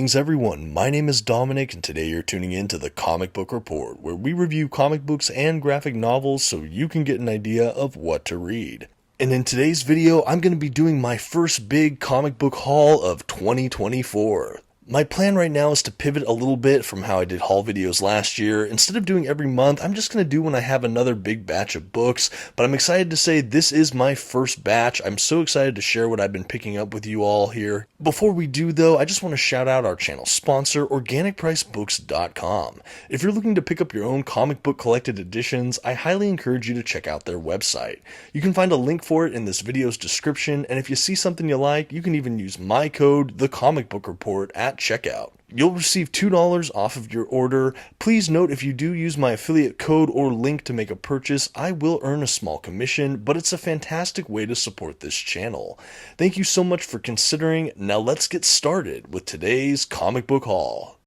Greetings everyone, my name is Dominic and today you're tuning in to the Comic Book Report, where we review comic books and graphic novels so you can get an idea of what to read. And in today's video, I'm going to be doing my first big comic book haul of 2024. My plan right now is to pivot a little bit from how I did haul videos last year. Instead of doing every month, I'm just going to do when I have another big batch of books, but I'm excited to say this is my first batch. I'm so excited to share what I've been picking up with you all here. Before we do though, I just want to shout out our channel sponsor, OrganicPriceBooks.com. If you're looking to pick up your own comic book collected editions, I highly encourage you to check out their website. You can find a link for it in this video's description, and if you see something you like, you can even use my code, TheComicBookReport, at checkout. You'll receive $2 off of your order. Please note if you do use my affiliate code or link to make a purchase, I will earn a small commission, but it's a fantastic way to support this channel. Thank you so much for considering. Now let's get started with today's comic book haul.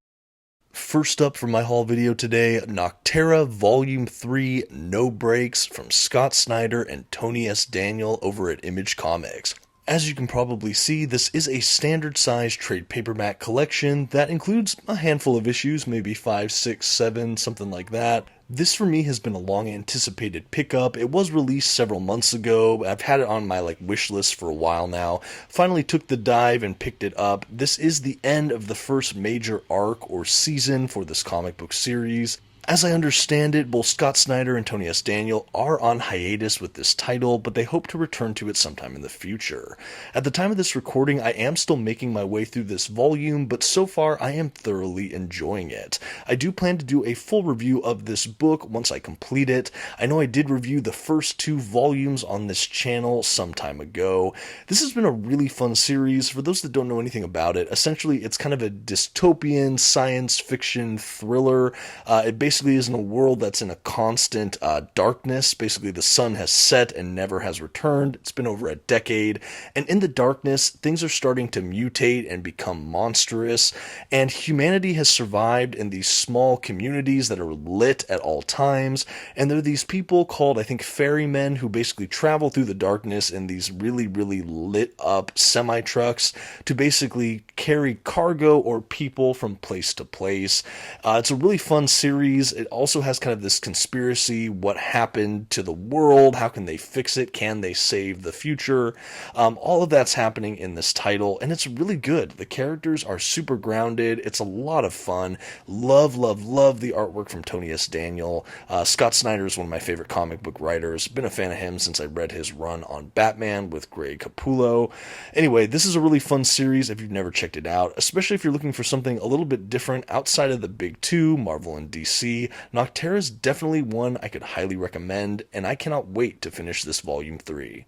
First up for my haul video today, Nocterra Volume 3 No Breaks from Scott Snyder and Tony S. Daniel over at Image Comics. As you can probably see, this is a standard-size trade paperback collection that includes a handful of issues, maybe 5, 6, 7, something like that. This for me has been a long-anticipated pickup. It was released several months ago. I've had it on my wish list for a while now. Finally took the dive and picked it up. This is the end of the first major arc or season for this comic book series. As I understand it, both Scott Snyder and Tony S. Daniel are on hiatus with this title, but they hope to return to it sometime in the future. At the time of this recording, I am still making my way through this volume, but so far I am thoroughly enjoying it. I do plan to do a full review of this book once I complete it. I know I did review the first 2 volumes on this channel some time ago. This has been a really fun series. For those that don't know anything about it, essentially it's kind of a dystopian science fiction thriller. It basically is in a world that's in a constant darkness. Basically, the sun has set and never has returned. It's been over a decade, and in the darkness, things are starting to mutate and become monstrous, and humanity has survived in these small communities that are lit at all times, and there are these people called, I think, ferrymen, who basically travel through the darkness in these really, really lit up semi-trucks to basically carry cargo or people from place to place. It's a really fun series. It also has kind of this conspiracy, what happened to the world, how can they fix it, can they save the future, all of that's happening in this title, and it's really good. The characters are super grounded, it's a lot of fun, love the artwork from Tony S. Daniel. Scott Snyder is one of my favorite comic book writers, been a fan of him since I read his run on Batman with Greg Capullo. Anyway, this is a really fun series if you've never checked it out, especially if you're looking for something a little bit different outside of the big 2, Marvel and DC. Nocterra is definitely one I could highly recommend, and I cannot wait to finish this Volume 3.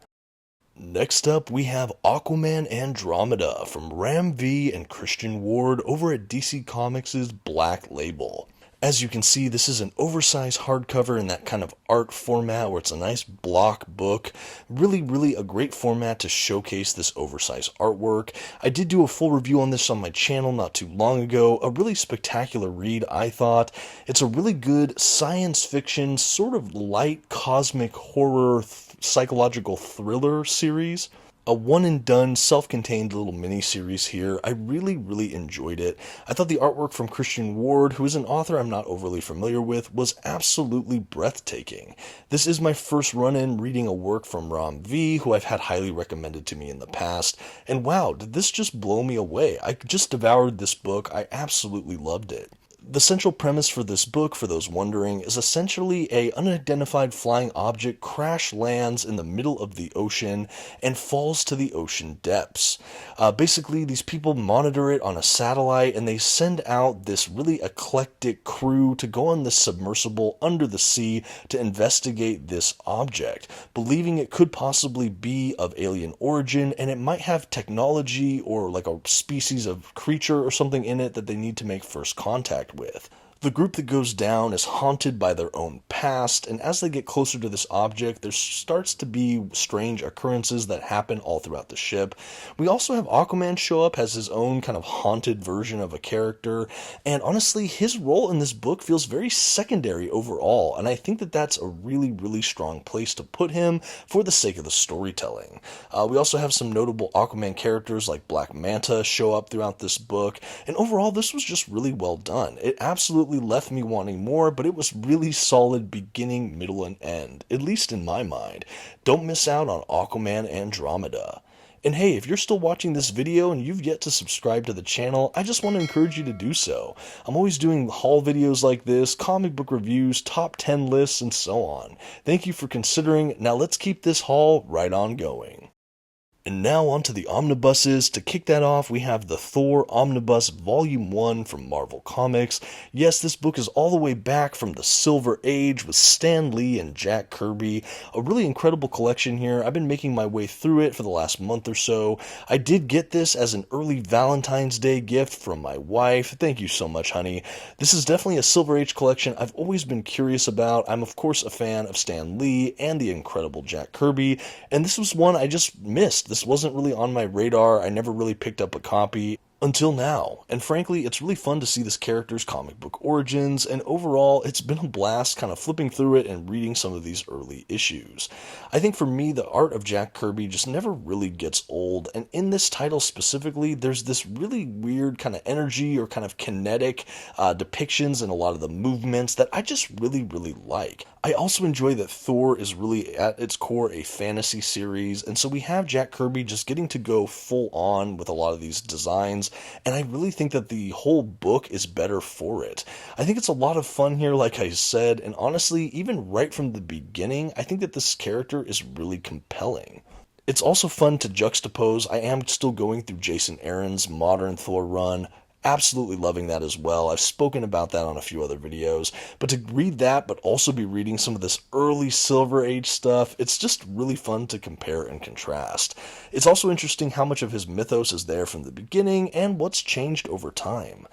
Next up, we have Aquaman Andromeda from Ram V and Christian Ward over at DC Comics' Black Label. As you can see, this is an oversized hardcover in that kind of art format where it's a nice block book. Really a great format to showcase this oversized artwork. I did do a full review on this on my channel not too long ago. A really spectacular read, I thought. It's a really good science fiction, sort of light cosmic horror psychological thriller series. A one-and-done, self-contained little mini-series here. I really enjoyed it. I thought the artwork from Christian Ward, who is an author I'm not overly familiar with, was absolutely breathtaking. This is my first run-in reading a work from Ram V, who I've had highly recommended to me in the past, and wow, did this just blow me away. I just devoured this book. I absolutely loved it. The central premise for this book, for those wondering, is essentially an unidentified flying object crash lands in the middle of the ocean and falls to the ocean depths. Basically, these people monitor it on a satellite, and they send out this really eclectic crew to go on this submersible under the sea to investigate this object, believing it could possibly be of alien origin, and it might have technology or like a species of creature or something in it that they need to make first contact with. The group that goes down is haunted by their own past, and as they get closer to this object, there starts to be strange occurrences that happen all throughout the ship. We also have Aquaman show up as his own kind of haunted version of a character, and honestly, his role in this book feels very secondary overall, and I think that that's a really, really strong place to put him for the sake of the storytelling. We also have some notable Aquaman characters like Black Manta show up throughout this book, and overall, this was just really well done. It absolutely left me wanting more, but it was really solid beginning, middle, and end, at least in my mind. Don't miss out on Aquaman Andromeda. And hey, if you're still watching this video and you've yet to subscribe to the channel, I just want to encourage you to do so. I'm always doing haul videos like this, comic book reviews, top 10 lists, and so on. Thank you for considering. Now let's keep this haul right on going. And now onto the omnibuses. To kick that off, we have the Thor Omnibus Volume 1 from Marvel Comics. Yes, this book is all the way back from the Silver Age with Stan Lee and Jack Kirby. A really incredible collection here. I've been making my way through it for the last month or so. I did get this as an early Valentine's Day gift from my wife. Thank you so much, honey. This is definitely a Silver Age collection I've always been curious about. I'm of course a fan of Stan Lee and the incredible Jack Kirby, and this was one I just missed. This wasn't really on my radar. I never really picked up a copy until now, and frankly, it's really fun to see this character's comic book origins, and overall, it's been a blast kind of flipping through it and reading some of these early issues. I think for me, the art of Jack Kirby just never really gets old, and in this title specifically, there's this really weird kind of energy or kind of kinetic depictions in a lot of the movements that I just really, really like. I also enjoy that Thor is really at its core a fantasy series, and so we have Jack Kirby just getting to go full on with a lot of these designs, and I really think that the whole book is better for it. I think it's a lot of fun here, like I said, and honestly, even right from the beginning, I think that this character is really compelling. It's also fun to juxtapose. I am still going through Jason Aaron's modern Thor run. Absolutely loving that as well. I've spoken about that on a few other videos, but to read that but also be reading some of this early Silver Age stuff, it's just really fun to compare and contrast. It's also interesting how much of his mythos is there from the beginning and what's changed over time.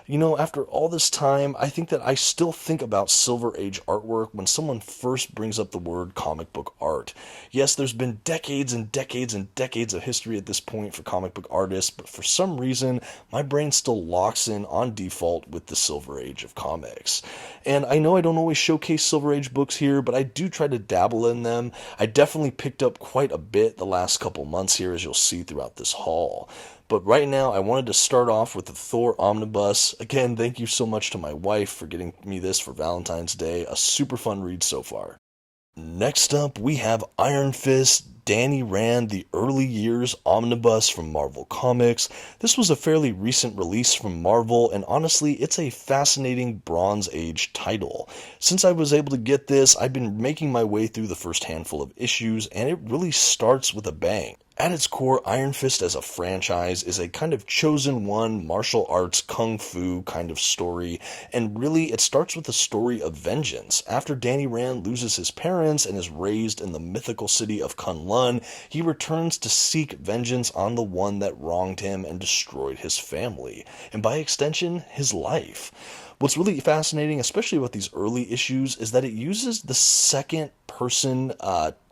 You know, after all this time, I think that I still think about Silver Age artwork when someone first brings up the word comic book art. Yes, there's been decades and decades and decades of history at this point for comic book artists, but for some reason, my brain still locks in on default with the Silver Age of comics. And I know I don't always showcase Silver Age books here, but I do try to dabble in them. I definitely picked up quite a bit the last couple months here, as you'll see throughout this haul. But right now, I wanted to start off with the Thor Omnibus. Again, thank you so much to my wife for getting me this for Valentine's Day. A super fun read so far. Next up, we have Iron Fist, Danny Rand, The Early Years Omnibus from Marvel Comics. This was a fairly recent release from Marvel, and honestly, it's a fascinating Bronze Age title. Since I was able to get this, I've been making my way through the first handful of issues, and it really starts with a bang. At its core, Iron Fist as a franchise is a kind of chosen one martial arts kung fu kind of story, and really it starts with a story of vengeance. After Danny Rand loses his parents and is raised in the mythical city of Kunlun, he returns to seek vengeance on the one that wronged him and destroyed his family, and by extension, his life. What's really fascinating, especially with these early issues, is that it uses the second person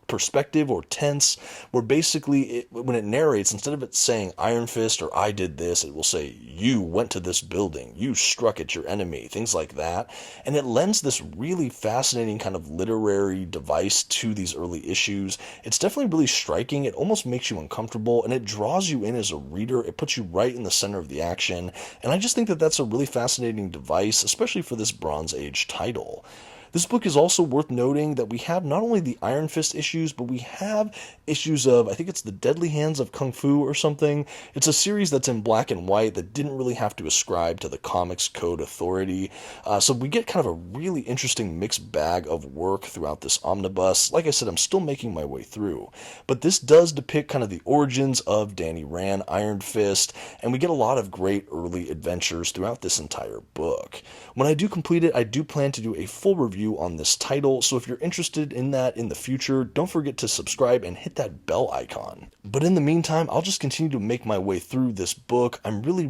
perspective or tense, where basically when it narrates, instead of it saying Iron Fist or I did this, it will say you went to this building, you struck at your enemy, things like that. And it lends this really fascinating kind of literary device to these early issues. It's definitely really striking. It almost makes you uncomfortable, and it draws you in as a reader. It puts you right in the center of the action, and I just think that that's a really fascinating device, especially for this Bronze Age title. This book is also worth noting that we have not only the Iron Fist issues, but we have issues of, I think it's the Deadly Hands of Kung Fu or something. It's a series that's in black and white that didn't really have to ascribe to the Comics Code Authority. So we get kind of a really interesting mixed bag of work throughout this omnibus. Like I said, I'm still making my way through. But this does depict kind of the origins of Danny Rand, Iron Fist, and we get a lot of great early adventures throughout this entire book. When I do complete it, I do plan to do a full review review on this title, so if you're interested in that in the future, don't forget to subscribe and hit that bell icon. But in the meantime, I'll just continue to make my way through this book. I'm really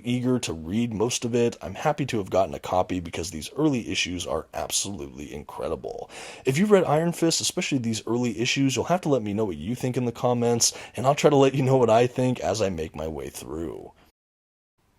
eager to read most of it. I'm happy to have gotten a copy because these early issues are absolutely incredible. If you've read Iron Fist, especially these early issues, you'll have to let me know what you think in the comments, and I'll try to let you know what I think as I make my way through.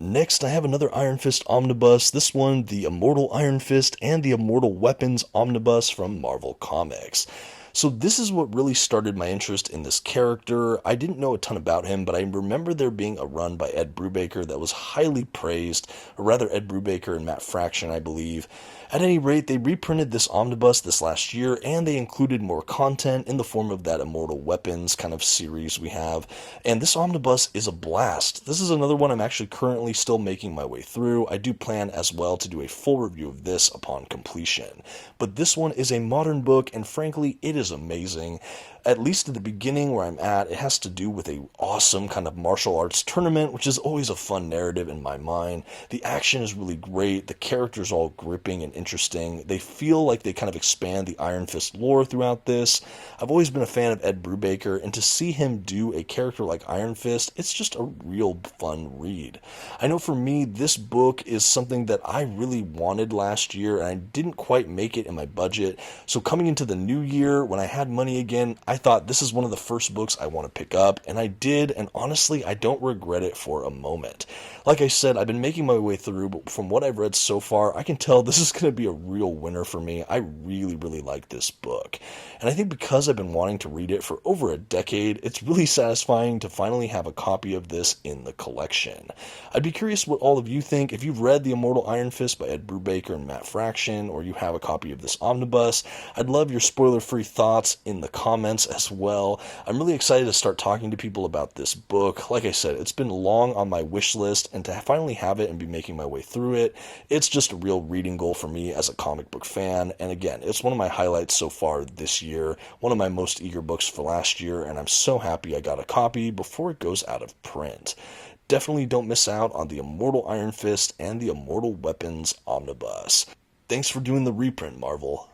Next, I have another Iron Fist Omnibus, this one the Immortal Iron Fist and the Immortal Weapons Omnibus from Marvel Comics. So this is what really started my interest in this character. I didn't know a ton about him, but I remember there being a run by Ed Brubaker that was highly praised, or rather Ed Brubaker and Matt Fraction, I believe. At any rate, they reprinted this omnibus this last year, and they included more content in the form of that Immortal Weapons kind of series we have, and this omnibus is a blast. This is another one I'm actually currently still making my way through. I do plan as well to do a full review of this upon completion, but this one is a modern book, and frankly, it is amazing. At least at the beginning where I'm at, it has to do with a awesome kind of martial arts tournament, which is always a fun narrative in my mind. The action is really great, the characters are all gripping and interesting. They feel like they kind of expand the Iron Fist lore throughout this. I've always been a fan of Ed Brubaker, and to see him do a character like Iron Fist, it's just a real fun read. I know for me, this book is something that I really wanted last year, and I didn't quite make it in my budget. So coming into the new year, when I had money again, I thought this is one of the first books I want to pick up, and I did, and honestly, I don't regret it for a moment. Like I said, I've been making my way through, but from what I've read so far, I can tell this is going to be a real winner for me. I really like this book. And I think because I've been wanting to read it for over a decade, it's really satisfying to finally have a copy of this in the collection. I'd be curious what all of you think. If you've read The Immortal Iron Fist by Ed Brubaker and Matt Fraction, or you have a copy of this omnibus, I'd love your spoiler-free thoughts in the comments as well. I'm really excited to start talking to people about this book. Like I said, it's been long on my wish list, and to finally have it and be making my way through it, it's just a real reading goal for me as a comic book fan. And again, it's one of my highlights so far this year, one of my most eager books for last year, and I'm so happy I got a copy before it goes out of print. Definitely don't miss out on the Immortal Iron Fist and the Immortal Weapons Omnibus. Thanks for doing the reprint, Marvel.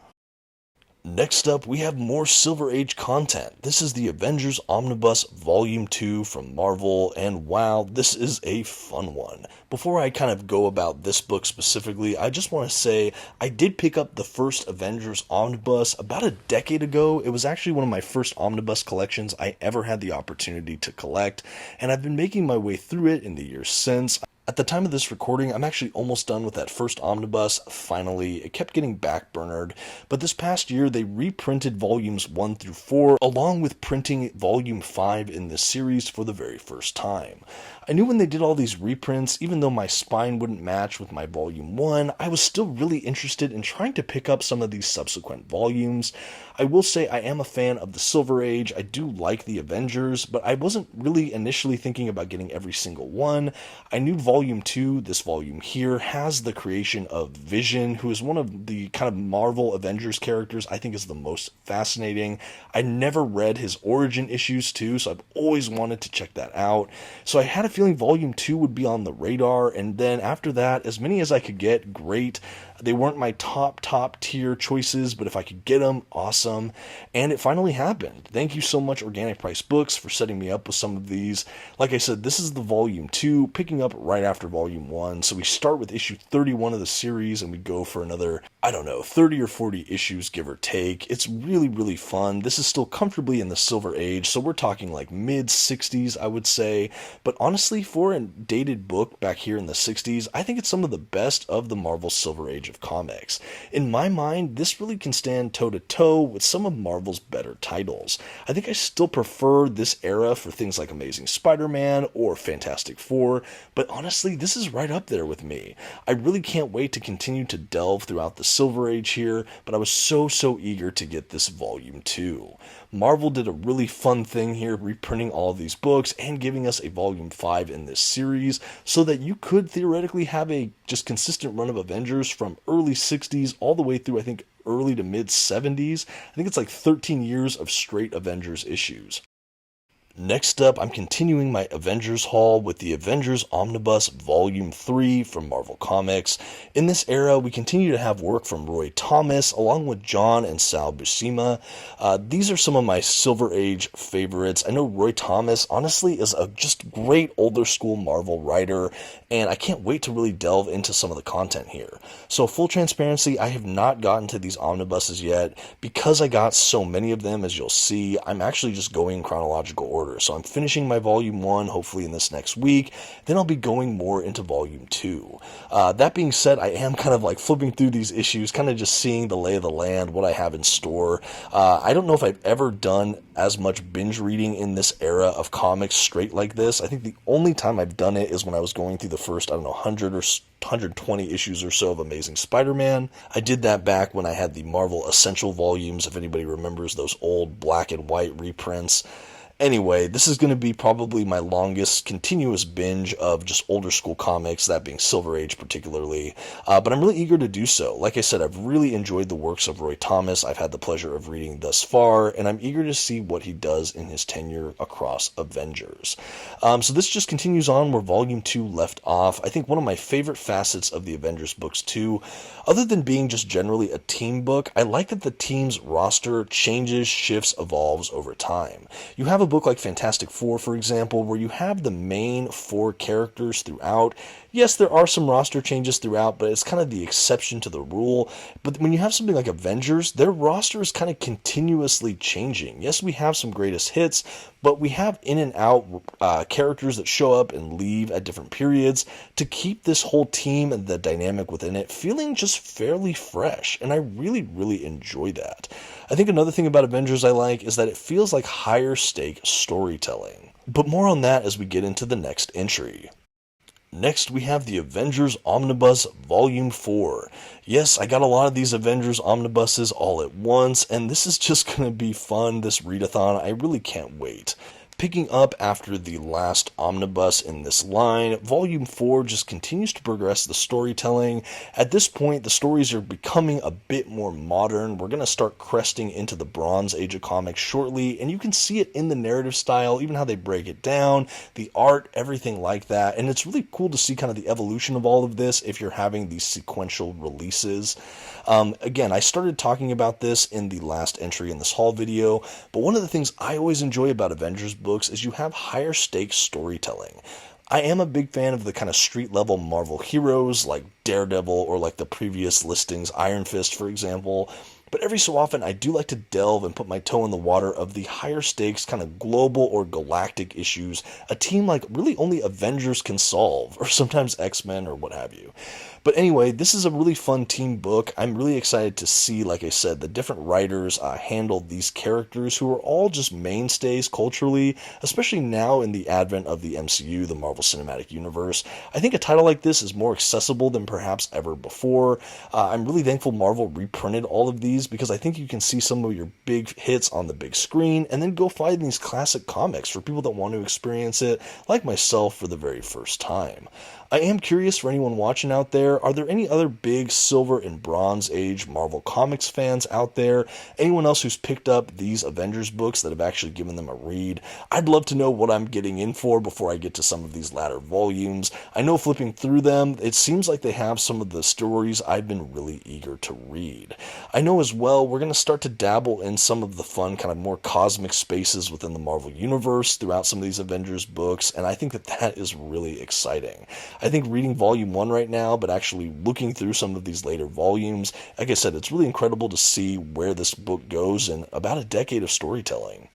Next up, we have more Silver Age content. This is the Avengers Omnibus Volume 2 from Marvel, and wow, this is a fun one. Before I kind of go about this book specifically, I just want to say I did pick up the first Avengers Omnibus about a decade ago. It was actually one of my first omnibus collections I ever had the opportunity to collect, and I've been making my way through it in the years since. At the time of this recording, I'm actually almost done with that first omnibus, finally. It kept getting backburnered, but this past year they reprinted volumes 1 through 4, along with printing volume 5 in this series for the very first time. I knew when they did all these reprints, even though my spine wouldn't match with my volume 1, I was still really interested in trying to pick up some of these subsequent volumes. I will say I am a fan of the Silver Age. I do like the Avengers, but I wasn't really initially thinking about getting every single one. I knew volume 2, this volume here, has the creation of Vision, who is one of the kind of Marvel Avengers characters I think is the most fascinating. I never read his origin issues too, so I've always wanted to check that out. So I had a feeling volume 2 would be on the radar, and then after that, as many as I could get, great. They weren't my top tier choices, but if I could get them, awesome. And it finally happened. Thank you so much, Organic Price Books, for setting me up with some of these. Like I said, this is the volume 2, picking up right after volume 1. So we start with issue 31 of the series, and we go for another, 30 or 40 issues, give or take. It's really fun. This is still comfortably in the Silver Age, so we're talking like mid-60s, I would say. But honestly, for a dated book back here in the 60s, I think it's some of the best of the Marvel Silver Age of comics. In my mind, this really can stand toe-to-toe with some of Marvel's better titles. I think I still prefer this era for things like Amazing Spider-Man or Fantastic Four, but honestly, this is right up there with me. I really can't wait to continue to delve throughout the Silver Age here, but I was so eager to get this volume 2. Marvel did a really fun thing here, reprinting all of these books and giving us a volume 5 in this series, so that you could theoretically have a just consistent run of Avengers from early 60s all the way through, I think, early to mid 70s. I think it's like 13 years of straight Avengers issues. Next up, I'm continuing my Avengers haul with the Avengers Omnibus Volume 3 from Marvel Comics. In this era, we continue to have work from Roy Thomas, along with John and Sal Buscema. These are some of my Silver Age favorites. I know Roy Thomas, honestly, is a just great older school Marvel writer, and I can't wait to really delve into some of the content here. So, full transparency, I have not gotten to these omnibuses yet. Because I got so many of them, as you'll see, I'm actually just going in chronological order. So I'm finishing my Volume 1, hopefully in this next week. Then I'll be going more into Volume 2. That being said, I am kind of like flipping through these issues, kind of just seeing the lay of the land, what I have in store. I don't know if I've ever done as much binge reading in this era of comics straight like this. I think the only time I've done it is when I was going through the first, 100 or 120 issues or so of Amazing Spider-Man. I did that back when I had the Marvel Essential volumes, if anybody remembers those old black and white reprints. Anyway, this is going to be probably my longest continuous binge of just older school comics, that being Silver Age particularly, but I'm really eager to do so. Like I said, I've really enjoyed the works of Roy Thomas. I've had the pleasure of reading thus far, and I'm eager to see what he does in his tenure across Avengers. So this just continues on where Volume 2 left off. I think one of my favorite facets of the Avengers books too, other than being just generally a team book, I like that the team's roster changes, shifts, evolves over time. You have a book like Fantastic Four, for example, where you have the main 4 characters throughout. Yes, there are some roster changes throughout, but it's kind of the exception to the rule. But when you have something like Avengers, their roster is kind of continuously changing. Yes, we have some greatest hits, but we have in and out characters that show up and leave at different periods to keep this whole team and the dynamic within it feeling just fairly fresh, and I really, really enjoy that. I think another thing about Avengers I like is that it feels like higher stake storytelling. But more on that as we get into the next entry. Next, we have the Avengers Omnibus Volume 4. Yes, I got a lot of these Avengers Omnibuses all at once, and this is just going to be fun, this readathon. I really can't wait. Picking up after the last omnibus in this line, Volume 4 just continues to progress the storytelling. At this point, the stories are becoming a bit more modern. We're going to start cresting into the Bronze Age of comics shortly, and you can see it in the narrative style, even how they break it down, the art, everything like that. And it's really cool to see kind of the evolution of all of this if you're having these sequential releases. Again, I started talking about this in the last entry in this haul video, but one of the things I always enjoy about Avengers books is you have higher stakes storytelling. I am a big fan of the kind of street level Marvel heroes like Daredevil or like the previous listings, Iron Fist for example, but every so often I do like to delve and put my toe in the water of the higher stakes kind of global or galactic issues a team like really only Avengers can solve, or sometimes X-Men or what have you. But anyway, this is a really fun team book. I'm really excited to see, like I said, the different writers handle these characters who are all just mainstays culturally, especially now in the advent of the MCU, the Marvel Cinematic Universe. I think a title like this is more accessible than perhaps ever before. I'm really thankful Marvel reprinted all of these because I think you can see some of your big hits on the big screen and then go find these classic comics for people that want to experience it, like myself, for the very first time. I am curious for anyone watching out there, are there any other big Silver and Bronze Age Marvel Comics fans out there? Anyone else who's picked up these Avengers books that have actually given them a read? I'd love to know what I'm getting in for before I get to some of these latter volumes. I know flipping through them, it seems like they have some of the stories I've been really eager to read. I know as well we're going to start to dabble in some of the fun kind of more cosmic spaces within the Marvel Universe throughout some of these Avengers books, and I think that is really exciting. I think reading Volume 1 right now, but actually looking through some of these later volumes, like I said, it's really incredible to see where this book goes in about a decade of storytelling.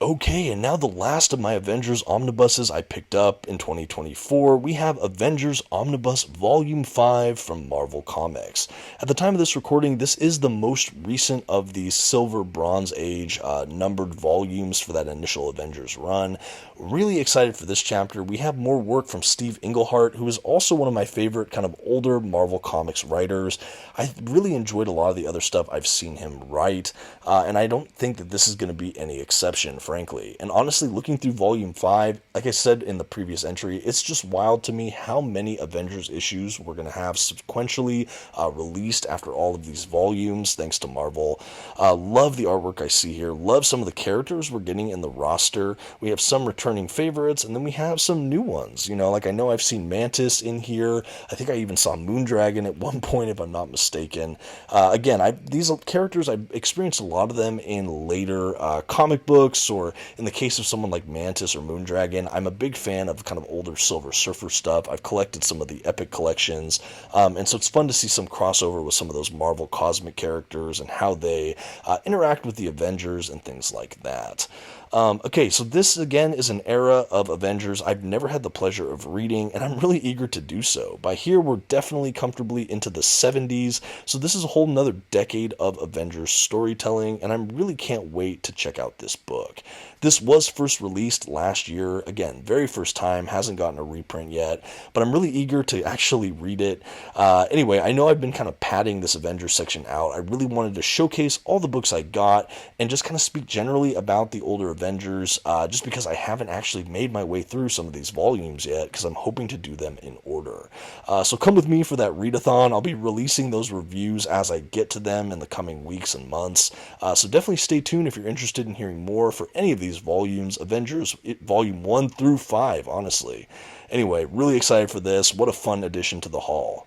Okay, and now the last of my Avengers Omnibuses I picked up in 2024, we have Avengers Omnibus Volume 5 from Marvel Comics. At the time of this recording, this is the most recent of the Silver Bronze Age numbered volumes for that initial Avengers run. Really excited for this chapter. We have more work from Steve Englehart, who is also one of my favorite kind of older Marvel Comics writers. I really enjoyed a lot of the other stuff I've seen him write, and I don't think that this is going to be any exception, frankly. And honestly, looking through Volume 5, like I said in the previous entry, it's just wild to me how many Avengers issues we're going to have sequentially released after all of these volumes, thanks to Marvel. Love the artwork I see here. Love some of the characters we're getting in the roster. We have some returning favorites, and then we have some new ones. You know, like I know I've seen Mantis in here. I think I even saw Moondragon at one point, if I'm not mistaken. Again, these characters, I've experienced a lot of them in later comic books, or in the case of someone like Mantis or Moondragon, I'm a big fan of kind of older Silver Surfer stuff. I've collected some of the Epic collections, and so it's fun to see some crossover with some of those Marvel cosmic characters and how they interact with the Avengers and things like that. Okay, so this again is an era of Avengers I've never had the pleasure of reading, and I'm really eager to do so. By here, we're definitely comfortably into the 70s, so this is a whole nother decade of Avengers storytelling, and I really can't wait to check out this book. This was first released last year, again, very first time, hasn't gotten a reprint yet, but I'm really eager to actually read it. Anyway, I know I've been kind of padding this Avengers section out. I really wanted to showcase all the books I got, and just kind of speak generally about the older Avengers, just because I haven't actually made my way through some of these volumes yet, because I'm hoping to do them in order. So come with me for that readathon. I'll be releasing those reviews as I get to them in the coming weeks and months, so definitely stay tuned if you're interested in hearing more for any of these volumes, Avengers volume 1 through 5, honestly. Anyway, really excited for this. What a fun addition to the haul.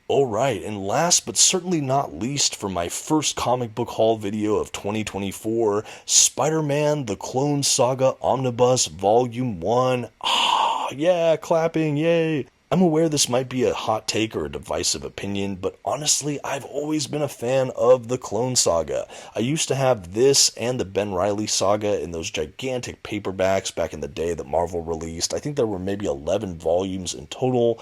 Alright, and last but certainly not least for my first comic book haul video of 2024, Spider-Man The Clone Saga Omnibus Volume 1. Ah, yeah, clapping, yay! I'm aware this might be a hot take or a divisive opinion, but honestly, I've always been a fan of the Clone Saga. I used to have this and the Ben Reilly saga in those gigantic paperbacks back in the day that Marvel released. I think there were maybe 11 volumes in total.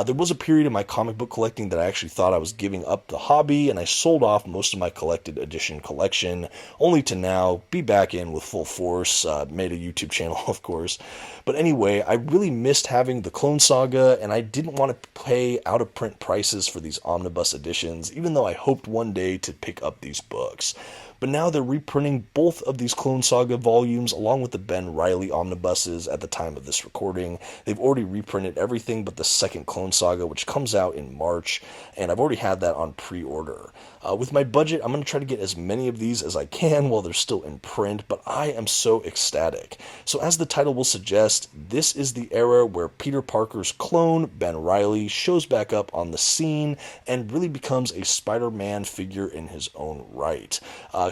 There was a period in my comic book collecting that I actually thought I was giving up the hobby, and I sold off most of my collected edition collection, only to now be back in with full force. Made a YouTube channel, of course. But anyway, I really missed having the Clone Saga, and I didn't want to pay out-of-print prices for these omnibus editions, even though I hoped one day to pick up these books. But now they're reprinting both of these Clone Saga volumes along with the Ben Reilly omnibuses at the time of this recording. They've already reprinted everything but the second Clone Saga, which comes out in March, and I've already had that on pre-order. With my budget, I'm going to try to get as many of these as I can while they're still in print, but I am so ecstatic. So as the title will suggest, this is the era where Peter Parker's clone, Ben Reilly, shows back up on the scene and really becomes a Spider-Man figure in his own right.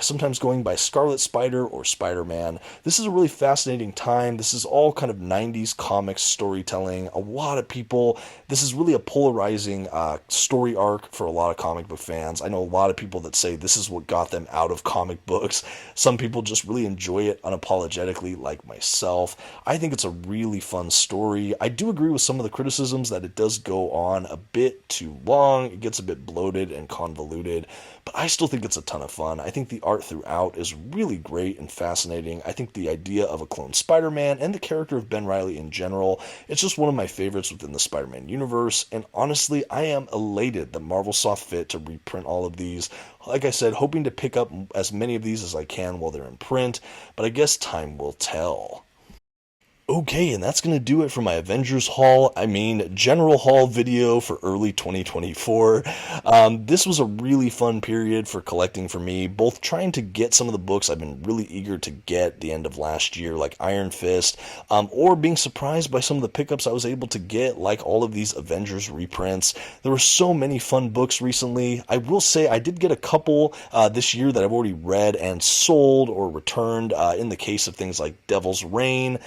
Sometimes going by Scarlet Spider or Spider-Man. This is a really fascinating time. This is all kind of 90s comics storytelling. A lot of people, this is really a polarizing story arc for a lot of comic book fans. I know a lot of people that say this is what got them out of comic books. Some people just really enjoy it unapologetically, like myself. I think it's a really fun story. I do agree with some of the criticisms that it does go on a bit too long. It gets a bit bloated and convoluted, but I still think it's a ton of fun. I think the art throughout is really great and fascinating. I think the idea of a clone Spider-Man and the character of Ben Reilly in general, it's just one of my favorites within the Spider-Man universe, and honestly, I am elated that Marvel saw fit to reprint all of these. Like I said, hoping to pick up as many of these as I can while they're in print, but I guess time will tell. Okay, and that's going to do it for my Avengers haul, general haul video for early 2024. This was a really fun period for collecting for me, both trying to get some of the books I've been really eager to get the end of last year, like Iron Fist, or being surprised by some of the pickups I was able to get, like all of these Avengers reprints. There were so many fun books recently. I will say I did get a couple this year that I've already read and sold or returned, in the case of things like Devil's Reign,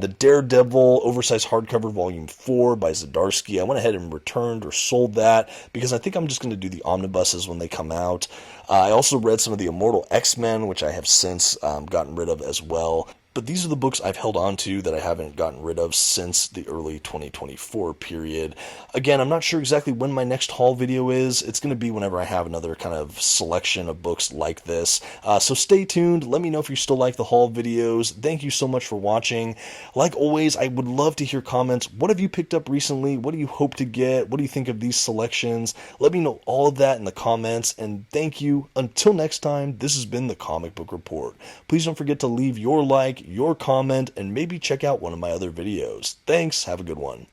the Daredevil oversized hardcover volume 4 by Zdarsky. I went ahead and returned or sold that because I think I'm just going to do the omnibuses when they come out. I also read some of the Immortal X-Men, which I have since gotten rid of as well. But these are the books I've held on to that I haven't gotten rid of since the early 2024 period. Again, I'm not sure exactly when my next haul video is. It's going to be whenever I have another kind of selection of books like this. So stay tuned. Let me know if you still like the haul videos. Thank you so much for watching. Like always, I would love to hear comments. What have you picked up recently? What do you hope to get? What do you think of these selections? Let me know all of that in the comments. And thank you. Until next time, this has been the Comic Book Report. Please don't forget to leave your like, your comment, and maybe check out one of my other videos. Thanks, have a good one.